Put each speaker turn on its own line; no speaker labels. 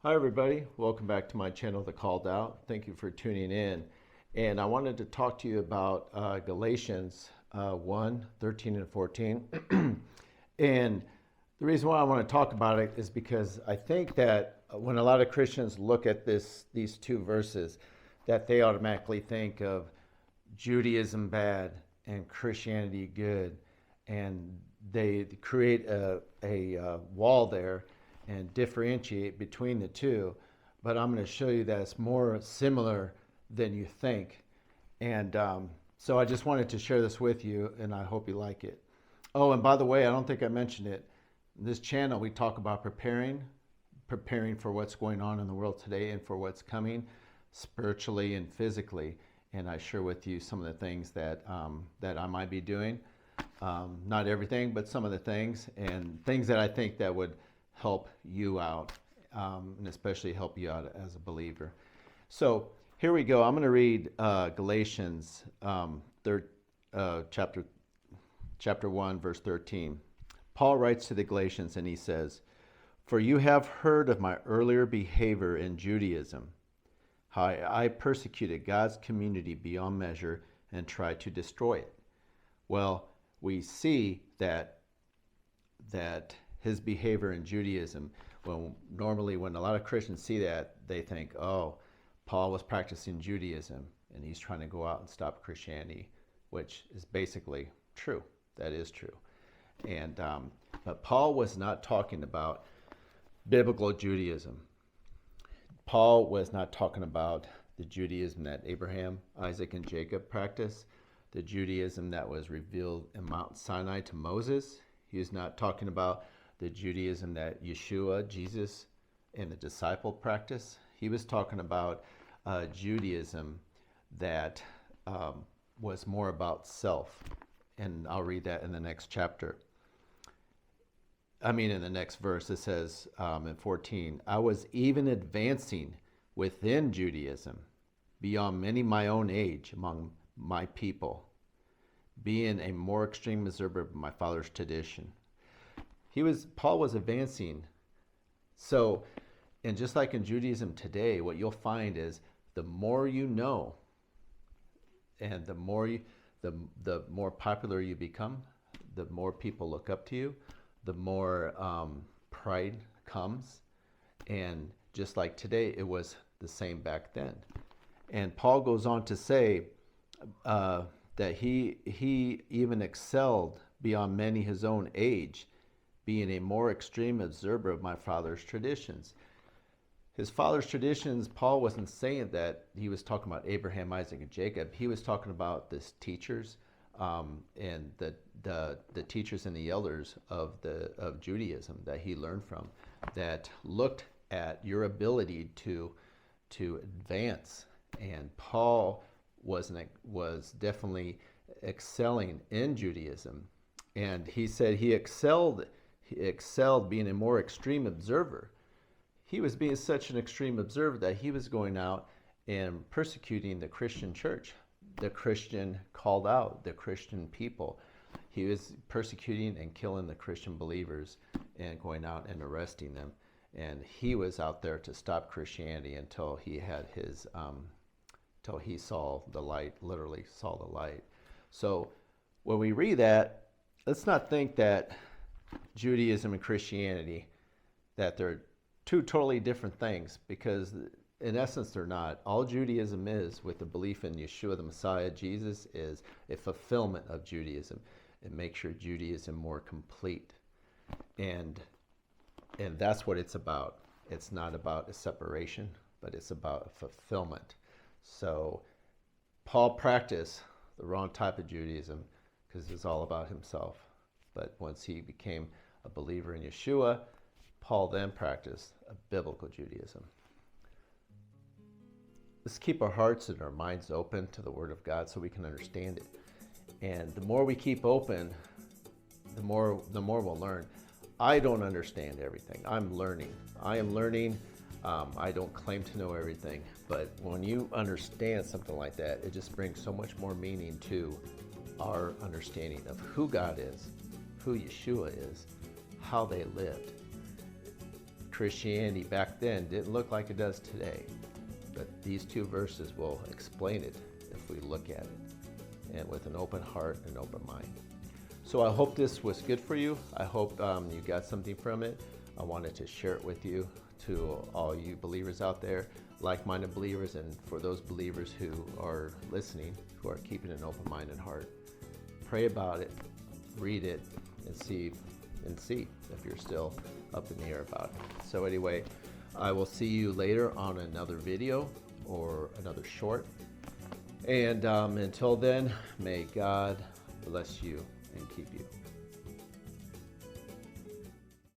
Hi everybody, welcome back to my channel, The Called Out. Thank you for tuning in. And I wanted to talk to you about Galatians 1, 13 and 14. And the reason why I want to talk about it is because I think that when a lot of Christians look at these two verses, that they automatically think of Judaism bad and Christianity good. And they create a wall there and differentiate between the two, but I'm going to show you that it's more similar than you think. And so I just wanted to share this with you, and I hope you like it. Oh, and by the way, I don't think I mentioned it. In this channel, we talk about preparing for what's going on in the world today and for what's coming spiritually and physically. And I share with you some of the things that I might be doing. Not everything, but some of the things, and things that I think that would help you out, and especially help you out as a believer. So here we go. I'm going to read Galatians chapter 1, verse 13. Paul writes to the Galatians and he says, "For you have heard of my earlier behavior in Judaism, how I persecuted God's community beyond measure and tried to destroy it." Well, we see that his behavior in Judaism, normally when a lot of Christians see that, they think, oh, Paul was practicing Judaism and he's trying to go out and stop Christianity, which is basically true. That is true. And but Paul was not talking about biblical Judaism. Paul was not talking about the Judaism that Abraham, Isaac, and Jacob practiced, the Judaism that was revealed in Mount Sinai to Moses. He was not talking about the Judaism that Yeshua, Jesus, and the disciple practice. He was talking about Judaism that was more about self. And I'll read that in the next chapter. In the next verse, it says in 14, "I was even advancing within Judaism beyond many my own age among my people, being a more extreme observer of my father's tradition." Paul was advancing. So, and just like in Judaism today, what you'll find is the more you know, and the more popular you become, the more people look up to you, the more pride comes. And just like today, it was the same back then. And Paul goes on to say that he even excelled beyond many his own age, being a more extreme observer of my father's traditions. His father's traditions, Paul wasn't saying that he was talking about Abraham, Isaac, and Jacob. He was talking about the teachers and the teachers and the elders of Judaism that he learned from, that looked at your ability to advance. And Paul was definitely excelling in Judaism. And he said he excelled being a more extreme observer. He was being such an extreme observer that he was going out and persecuting the Christian church, the Christian called out, the Christian people. He was persecuting and killing the Christian believers and going out and arresting them. And he was out there to stop Christianity until he had till he saw the light, literally saw the light. So when we read that, let's not think that Judaism and Christianity, that they're two totally different things, because in essence they're not. All Judaism is, with the belief in Yeshua the Messiah, Jesus, is a fulfillment of Judaism. It makes your Judaism more complete. And that's what it's about. It's not about a separation, but it's about a fulfillment. So Paul practiced the wrong type of Judaism because it's all about himself. But once he became a believer in Yeshua, Paul then practiced a biblical Judaism. Let's keep our hearts and our minds open to the Word of God so we can understand it. And the more we keep open, the more we'll learn. I don't understand everything. I'm learning. I am learning. I don't claim to know everything. But when you understand something like that, it just brings so much more meaning to our understanding of who God is, who Yeshua is, how they lived. Christianity back then didn't look like it does today. But these two verses will explain it if we look at it, and with an open heart and open mind. So I hope this was good for you. I hope you got something from it. I wanted to share it with you, to all you believers out there, like-minded believers, and for those believers who are listening, who are keeping an open mind and heart. Pray about it, read it, and see if you're still up in the air about it. So anyway, I will see you later on another video or another short. And until then, may God bless you and keep you.